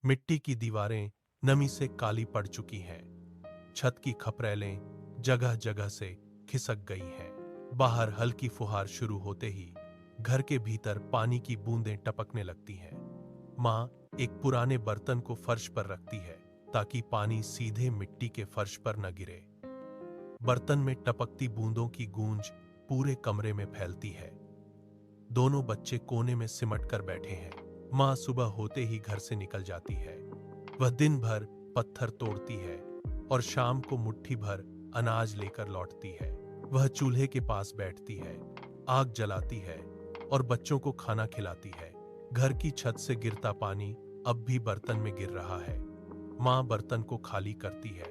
मिट्टी की दीवारें नमी से काली पड़ चुकी हैं। छत की खपरेलें जगह जगह से खिसक गई हैं। बाहर हल्की फुहार शुरू होते ही घर के भीतर पानी की बूंदें टपकने लगती हैं। माँ एक पुराने बर्तन को फर्श पर रखती है ताकि पानी सीधे मिट्टी के फर्श पर न गिरे। बर्तन में टपकती बूंदों की गूंज पूरे कमरे में फैलती है। दोनों बच्चे कोने में सिमट कर बैठे हैं। माँ सुबह होते ही घर से निकल जाती है। वह दिन भर पत्थर तोड़ती है और शाम को मुट्ठी भर अनाज लेकर लौटती है। वह चूल्हे के पास बैठती है, आग जलाती है और बच्चों को खाना खिलाती है। घर की छत से गिरता पानी अब भी बर्तन में गिर रहा है। माँ बर्तन को खाली करती है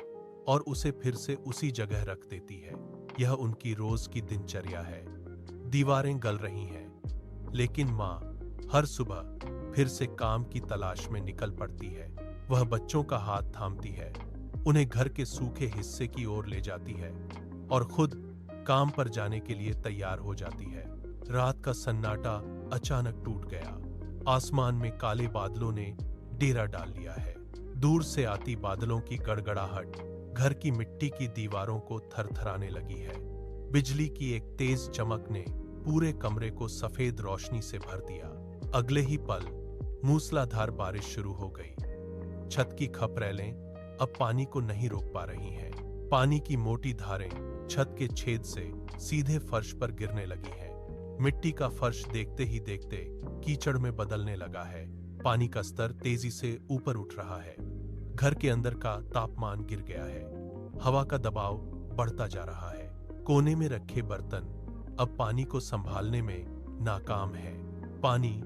और उसे फिर से उसी जगह रख देती है। यह उनकी रोज की दिनचर्या है। दीवारें गल रही हैं, लेकिन माँ हर सुबह फिर से काम की तलाश में निकल पड़ती है। वह बच्चों का हाथ थामती है, उन्हें घर के सूखे हिस्से की ओर ले जाती है और खुद काम पर जाने के लिए तैयार हो जाती है। रात का सन्नाटा अचानक टूट गया। आसमान में काले बादलों ने डेरा डाल लिया है। दूर से आती बादलों की गड़गड़ाहट घर की मिट्टी की दीवारों को थरथराने लगी है। बिजली की एक तेज चमक ने पूरे कमरे को सफेद रोशनी से भर दिया। अगले ही पल मूसलाधार बारिश शुरू हो गई। छत की खपरेलें अब पानी को नहीं रोक पा रही हैं। पानी की मोटी धारें छत के छेद से सीधे फर्श पर गिरने लगी हैं। मिट्टी का फर्श देखते ही देखते कीचड़ में बदलने लगा है। पानी का स्तर तेजी से ऊपर उठ रहा है। घर के अंदर का तापमान गिर गया है। हवा का दबाव बढ़ता जा रहा है। कोने में रखे बर्तन अब पानी को संभालने में नाकाम है। पानी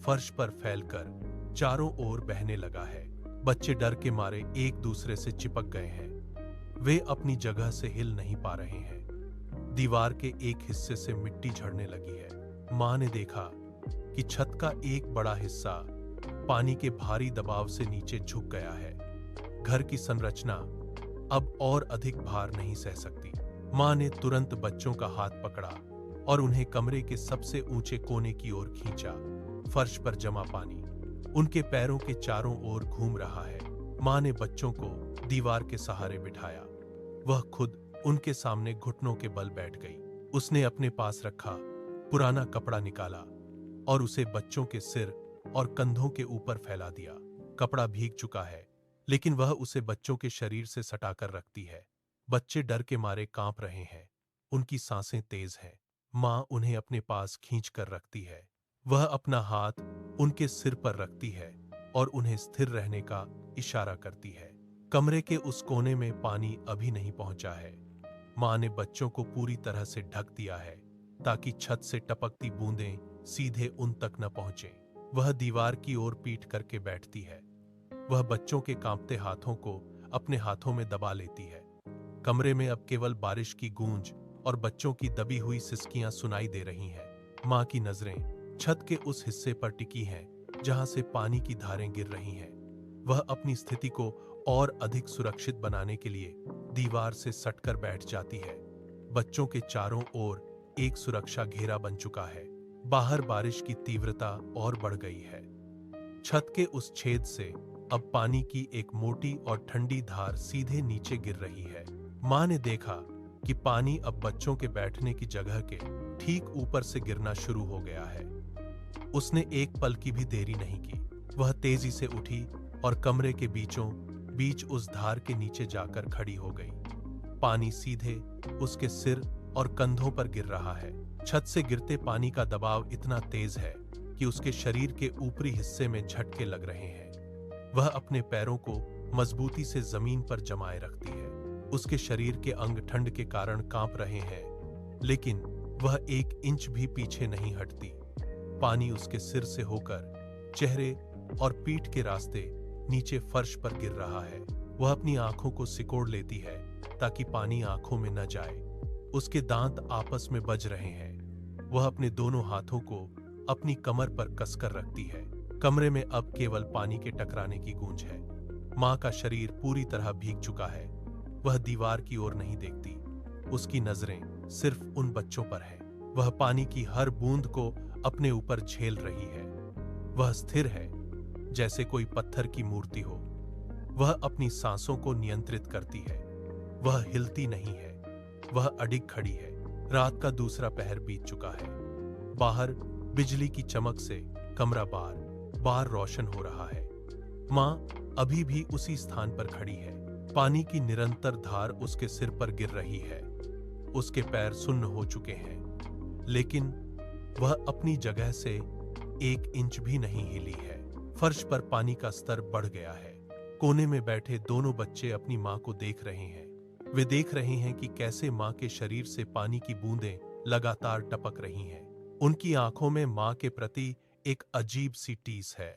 फर्श पर फैलकर चारों ओर बहने लगा है। बच्चे डर के मारे एक दूसरे से चिपक गए हैं। वे अपनी जगह से हिल नहीं पा रहे हैं। दीवार के एक हिस्से से मिट्टी झड़ने लगी है। माँ ने देखा कि छत का एक बड़ा हिस्सा पानी के भारी दबाव से नीचे झुक गया है। घर की संरचना अब और अधिक भार नहीं सह सकती। माँ ने तुरंत बच्चों का हाथ पकड़ा और उन्हें कमरे के सबसे ऊंचे कोने की ओर खींचा। फर्श पर जमा पानी उनके पैरों के चारों ओर घूम रहा है। माँ ने बच्चों को दीवार के सहारे बिठाया। वह खुद उनके सामने घुटनों के बल बैठ गई। उसने अपने पास रखा पुराना कपड़ा निकाला और उसे बच्चों के सिर और कंधों के ऊपर फैला दिया। कपड़ा भीग चुका है, लेकिन वह उसे बच्चों के शरीर से सटाकर रखती है। बच्चे डर के मारे कांप रहे हैं। उनकी सांसें तेज हैं। माँ उन्हें अपने पास खींच कर रखती है। वह अपना हाथ उनके सिर पर रखती है और उन्हें स्थिर रहने का इशारा करती है। कमरे के उस कोने में पानी अभी नहीं पहुंचा है। माँ ने बच्चों को पूरी तरह से ढक दिया है ताकि छत से टपकती बूंदें सीधे उन तक न पहुंचें। वह दीवार की ओर पीठ करके बैठती है। वह बच्चों के कांपते हाथों को अपने हाथों में दबा लेती है। कमरे में अब केवल बारिश की गूंज और बच्चों की दबी हुई सिसकियां सुनाई दे रही हैं। माँ की नजरें छत के उस हिस्से पर टिकी हैं जहां से पानी की धारें गिर रही हैं। वह अपनी स्थिति को और अधिक सुरक्षित बनाने के लिए दीवार से सटकर बैठ जाती है। बच्चों के चारों ओर एक सुरक्षा घेरा बन चुका है। बाहर बारिश की तीव्रता और बढ़ गई है। छत के उस छेद से अब पानी की एक मोटी और ठंडी धार सीधे नीचे गिर रही है। माँ ने देखा कि पानी अब बच्चों के बैठने की जगह के ठीक ऊपर से गिरना शुरू हो गया है। उसने एक पल की भी देरी नहीं की। वह तेजी से उठी और कमरे के बीचों बीच उस धार के नीचे जाकर खड़ी हो गई। पानी सीधे उसके सिर और कंधों पर गिर रहा है। छत से गिरते पानी का दबाव इतना तेज है कि उसके शरीर के ऊपरी हिस्से में झटके लग रहे हैं। वह अपने पैरों को मजबूती से जमीन पर जमाए रखती है। उसके शरीर के अंग ठंड के कारण कांप रहे हैं, लेकिन वह एक इंच भी पीछे नहीं हटती। पानी उसके सिर से होकर चेहरे और पीठ के रास्ते नीचे फर्श पर गिर रहा है। वह अपनी आंखों को सिकोड़ लेती है ताकि पानी आंखों में न जाए। उसके दांत आपस में बज रहे हैं। वह अपने दोनों हाथों को अपनी कमर पर कसकर रखती है। कमरे में अब केवल पानी के टकराने की गूंज है। माँ का शरीर पूरी तरह भीग चुका है। वह दीवार की ओर नहीं देखती। उसकी नजरें सिर्फ उन बच्चों पर हैं। वह पानी की हर बूंद को अपने ऊपर झेल रही है। वह स्थिर है, जैसे कोई पत्थर की मूर्ति हो। वह अपनी सांसों को नियंत्रित करती है। वह हिलती नहीं है। वह अडिग खड़ी है। रात का दूसरा पहर बीत चुका है। बाहर बिजली की चमक से कमरा बार बार रोशन हो रहा है। माँ अभी भी उसी स्थान पर खड़ी है। पानी की निरंतर धार उसके सिर पर गिर रही है। उसके पैर सुन्न हो चुके हैं, लेकिन वह अपनी जगह से 1 इंच भी नहीं हिली है। फर्श पर पानी का स्तर बढ़ गया है। कोने में बैठे दोनों बच्चे अपनी माँ को देख रहे हैं। वे देख रहे हैं कि कैसे माँ के शरीर से पानी की बूंदें लगातार टपक रही हैं। उनकी आंखों में माँ के प्रति एक अजीब सी टीस है।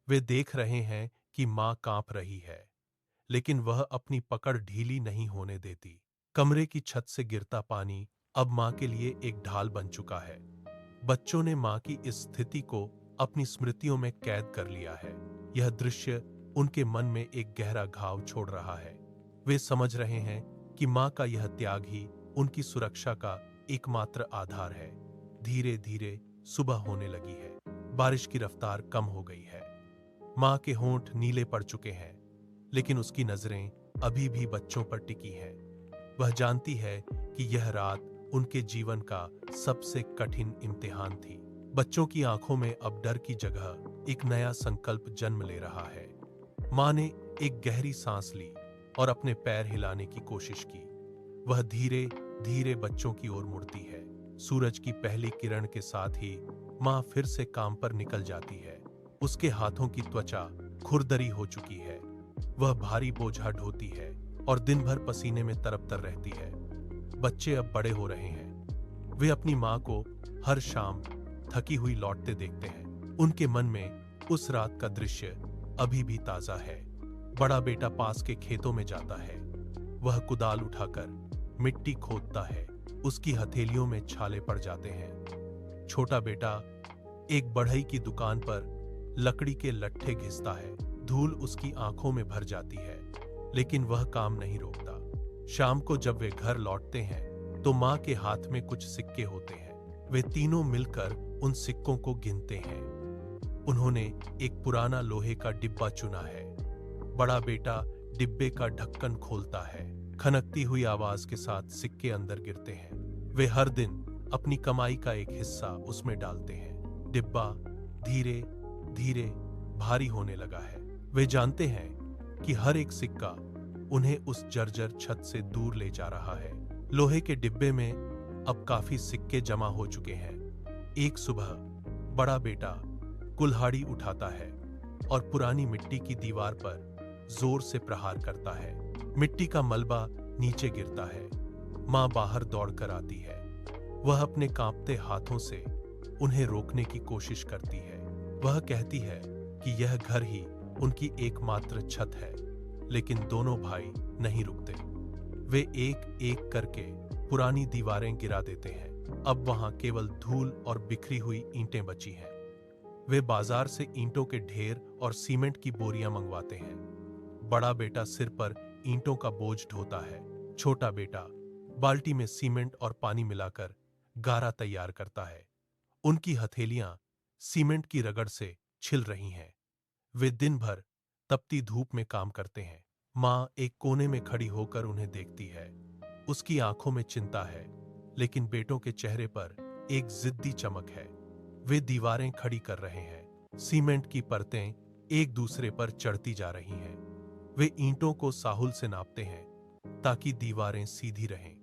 वे देख रहे हैं कि माँ कांप रही है, लेकिन वह अपनी पकड़ ढीली नहीं होने देती। कमरे की छत से गिरता पानी अब माँ के लिए एक ढाल बन चुका है। बच्चों ने माँ की इस स्थिति को अपनी स्मृतियों में कैद कर लिया है। यह दृश्य उनके मन में एक गहरा घाव छोड़ रहा है। वे समझ रहे हैं कि माँ का यह त्याग ही उनकी सुरक्षा का एकमात्र आधार है। धीरे धीरे सुबह होने लगी है। बारिश की रफ्तार कम हो गई है। माँ के होंठ नीले पड़ चुके हैं, लेकिन उसकी नजरें अभी भी बच्चों पर टिकी हैं। वह जानती है कि यह रात उनके जीवन का सबसे कठिन इम्तिहान थी। बच्चों की आंखों में अब डर की जगह एक नया संकल्प जन्म ले रहा है। माँ ने एक गहरी सांस ली और अपने पैर हिलाने की कोशिश की। वह धीरे धीरे बच्चों की ओर मुड़ती है। सूरज की पहली किरण के साथ ही माँ फिर से काम पर निकल जाती है। उसके हाथों की त्वचा खुरदरी हो चुकी है। वह भारी बोझा ढोती है और दिन भर पसीने में तरबतर रहती है। बच्चे अब बड़े हो रहे हैं। वे अपनी माँ को हर शाम थकी हुई लौटते देखते हैं। उनके मन में उस रात का दृश्य अभी भी ताजा है। बड़ा बेटा पास के खेतों में जाता है। वह कुदाल उठाकर मिट्टी खोदता है। उसकी हथेलियों में छाले पड़ जाते हैं। छोटा बेटा एक बढ़ई की दुकान पर लकड़ी के लट्ठे घिसता है। धूल उसकी आंखों में भर जाती है, लेकिन वह काम नहीं रोकता। शाम को जब वे घर लौटते हैं तो माँ के हाथ में कुछ सिक्के होते हैं। वे तीनों मिलकर उन सिक्कों को गिनते हैं। उन्होंने एक पुराना लोहे का डिब्बा चुना है। बड़ा बेटा डिब्बे का ढक्कन खोलता है। खनकती हुई आवाज के साथ सिक्के अंदर गिरते हैं। वे हर दिन अपनी कमाई का एक हिस्सा उसमें डालते हैं। डिब्बा धीरे धीरे भारी होने लगा है। वे जानते हैं कि हर एक सिक्का उन्हें उस जर्जर छत से दूर ले जा रहा है। लोहे के डिब्बे में अब काफी सिक्के जमा हो चुके हैं। एक सुबह बड़ा बेटा कुल्हाड़ी उठाता है और पुरानी मिट्टी की दीवार पर जोर से प्रहार करता है। मिट्टी का मलबा नीचे गिरता है। माँ बाहर दौड़कर आती है। वह अपने कांपते हाथों से उन्हें रोकने की कोशिश करती है। वह कहती है कि यह घर ही उनकी एकमात्र छत है, लेकिन दोनों भाई नहीं रुकते। वे एक एक करके पुरानी दीवारें गिरा देते हैं। अब वहां केवल धूल और बिखरी हुई ईंटें बची हैं। वे बाजार से ईंटों के ढेर और सीमेंट की बोरियां मंगवाते हैं। बड़ा बेटा सिर पर ईंटों का बोझ ढोता है। छोटा बेटा बाल्टी में सीमेंट और पानी मिलाकर गारा तैयार करता है। उनकी हथेलियां सीमेंट की रगड़ से छिल रही हैं। वे दिन भर तपती धूप में काम करते हैं। माँ एक कोने में खड़ी होकर उन्हें देखती है। उसकी आंखों में चिंता है, लेकिन बेटों के चेहरे पर एक जिद्दी चमक है। वे दीवारें खड़ी कर रहे हैं। सीमेंट की परतें एक दूसरे पर चढ़ती जा रही हैं। वे ईंटों को साहुल से नापते हैं ताकि दीवारें सीधी रहें।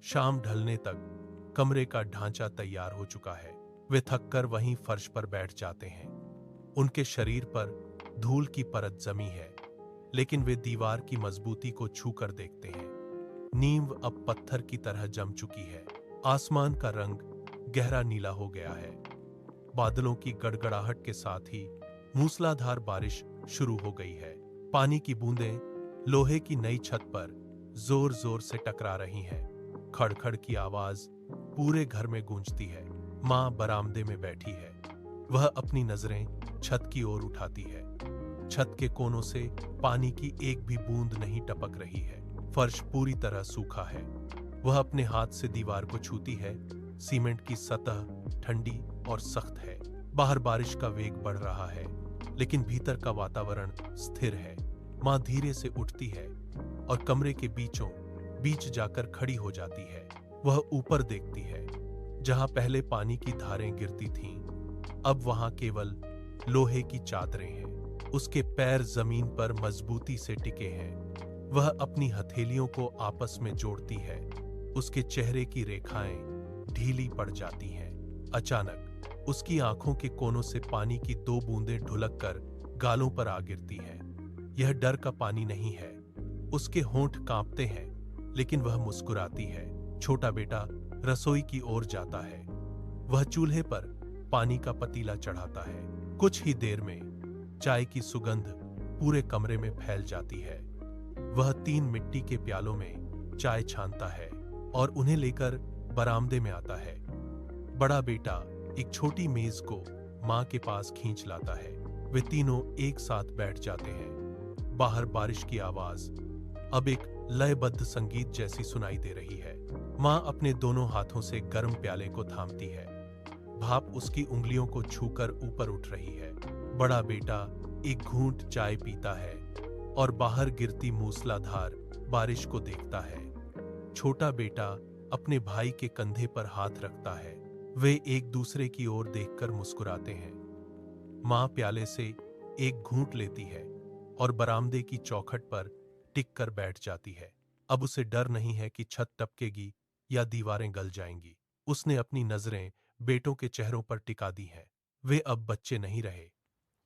शाम ढलने तक कमरे का ढांचा तैयार हो चुका है। वे थककर वहीं फर्श पर बैठ जाते हैं। उनके शरीर पर धूल की परत जमी है, लेकिन वे दीवार की मजबूती को छूकर देखते हैं। नींव अब पत्थर की तरह जम चुकी है। आसमान का रंग गहरा नीला हो गया है। बादलों की गड़गड़ाहट के साथ ही मूसलाधार बारिश शुरू हो गई है। पानी की बूंदें लोहे की नई छत पर जोर जोर से टकरा रही हैं। खड़खड़ की आवाज पूरे घर में गूंजती है। माँ बरामदे में बैठी है। वह अपनी नजरें छत की ओर उठाती है। छत के कोनों से पानी की एक भी बूंद नहीं टपक रही है। फर्श पूरी तरह सूखा है। वह अपने हाथ से दीवार को छूती है। सीमेंट की सतह ठंडी और सख्त है। बाहर बारिश का वेग बढ़ रहा है। लेकिन भीतर का वातावरण स्थिर है। माँ धीरे से उठती है और कमरे के बीचों बीच जाकर खड़ी हो जाती है। वह ऊपर देखती है, जहां पहले पानी की धारें गिरती थीं, अब वहां केवल लोहे की चादरें हैं। उसके पैर जमीन पर मजबूती से टिके हैं। वह अपनी हथेलियों को आपस में जोड़ती है। उसके चेहरे की रेखाएं ढीली पड़ जाती हैं। अचानक उसकी आंखों के कोनों से पानी की 2 बूंदें ढुलक कर गालों पर आ गिरती हैं। यह डर का पानी नहीं है। उसके होंठ कांपते हैं, लेकिन वह मुस्कुराती है। छोटा बेटा रसोई की ओर जाता है। वह चूल्हे पर पानी का पतीला चढ़ाता है। कुछ ही देर में चाय की सुगंध पूरे कमरे में फैल जाती है। वह 3 मिट्टी के प्यालों में चाय छानता है और उन्हें लेकर बरामदे में आता है। बड़ा बेटा एक छोटी मेज को मां के पास खींच लाता है। वे तीनों एक साथ बैठ जाते हैं। बाहर बारिश की आवाज अब एक लयबद्ध संगीत जैसी सुनाई दे रही है। मां अपने दोनों हाथों से गर्म प्याले को थामती है। भाप उसकी उंगलियों को छूकर ऊपर उठ रही है। बड़ा बेटा एक घूंट चाय पीता है और बाहर गिरती मूसलाधार बारिश को देखता है। छोटा बेटा अपने भाई के कंधे पर हाथ रखता है। वे एक दूसरे की ओर देखकर मुस्कुराते हैं। मां प्याले से एक घूंट लेती है और बरामदे की चौखट पर टिक कर बैठ जाती है। अब उसे डर नहीं है कि छत टपकेगी या दीवारें गल जाएंगी। उसने अपनी नजरें बेटों के चेहरों पर टिका दी हैं। वे अब बच्चे नहीं रहे।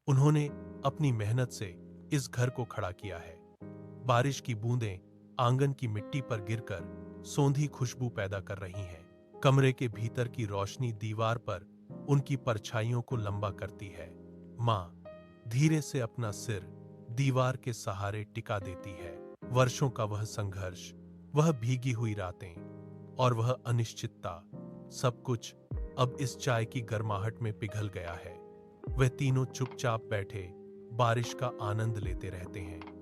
उन्होंने अपनी मेहनत से इस घर को खड़ा किया है। बारिश की बूंदें आंगन की मिट्टी पर गिरकर सौंधी खुशबू पैदा कर रही हैं। कमरे के भीतर की रोशनी दीवार पर उनकी परछाइयों को लंबा करती है। मां धीरे से अपना सिर दीवार के सहारे टिका देती है। वर्षों का वह संघर्ष, वह भीगी हुई रातें और वह अनिश्चितता, सब कुछ अब इस चाय की गर्माहट में पिघल गया है। वे तीनों चुपचाप बैठे बारिश का आनंद लेते रहते हैं।